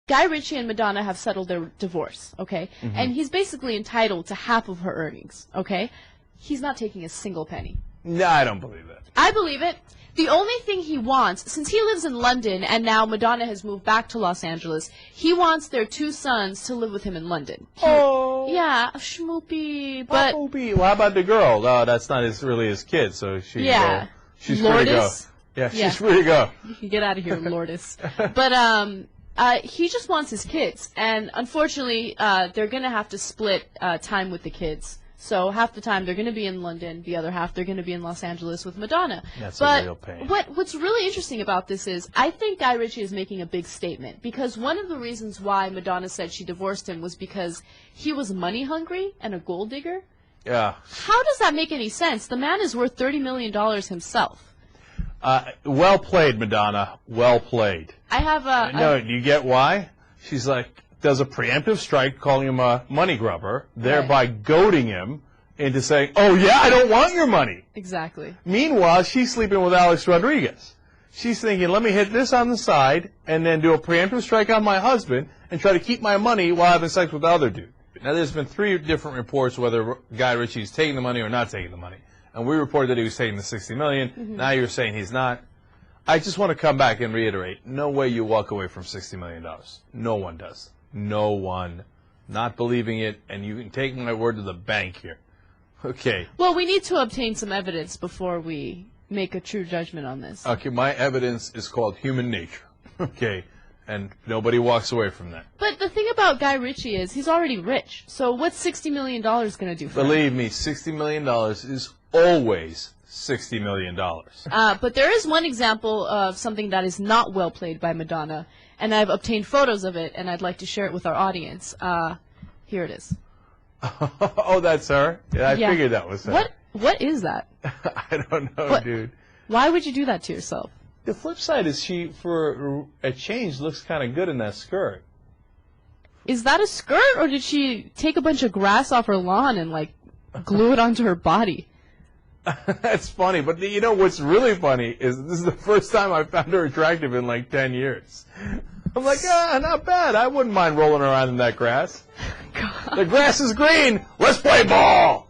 Guy Ritchie and Madonna have settled their divorce, okay? And he's basically entitled to half of her earnings, okay? He's not taking a single penny. No, I don't believe that. I believe it. The only thing he wants, since he lives in London and now Madonna has moved back to Los Angeles, he wants their 2 sons to live with him in London. Oh. Yeah, schmoopy, but... Well, how about the girl? No, that's not really his kid, so she's free to go. Yeah, she's free to go. You can get out of here, Lourdes. But he just wants his kids, and unfortunately, they're going to have to split time with the kids. So half the time they're going to be in London, the other half they're going to be in Los Angeles with Madonna. That's a real pain. What's really interesting about this is I think Guy Ritchie is making a big statement, because one of the reasons why Madonna said she divorced him was because he was money hungry and a gold digger. Yeah. How does that make any sense? The man is worth $30 million himself. Well played, Madonna. Well played. I have a... No, do you get why? She's like, does a preemptive strike calling him a money grubber, thereby goading him into saying, oh, yeah, I don't want your money. Exactly. Meanwhile, she's sleeping with Alex Rodriguez. She's thinking, let me hit this on the side and then do a preemptive strike on my husband and try to keep my money while having sex with the other dude. Now, there's been 3 different reports whether Guy Ritchie is taking the money or not taking the money. And we reported that he was taking the $60 million. Now you're saying he's not. I just want to come back and reiterate, no way you walk away from $60 million. No one does. No one. Not believing it, and you can take my word to the bank here. Okay. Well, we need to obtain some evidence before we make a true judgment on this. Okay, my evidence is called human nature. Okay, and nobody walks away from that. But the thing about Guy Ritchie is he's already rich. So what's $60 million going to do for him? Believe me, $60 million is always $60 million. But there is one example of something that is not well played by Madonna, and I've obtained photos of it, and I'd like to share it with our audience. Here it is. Oh, that's her? Yeah, I figured that was her. What is that? I don't know, dude. Why would you do that to yourself? The flip side is she, for a change, looks kind of good in that skirt. Is that a skirt, or did she take a bunch of grass off her lawn and, like, glue it onto her body? That's funny, but you know what's really funny is this is the first time I found her attractive in like 10 years. I'm like, not bad. I wouldn't mind rolling around in that grass. God. The grass is green. Let's play ball.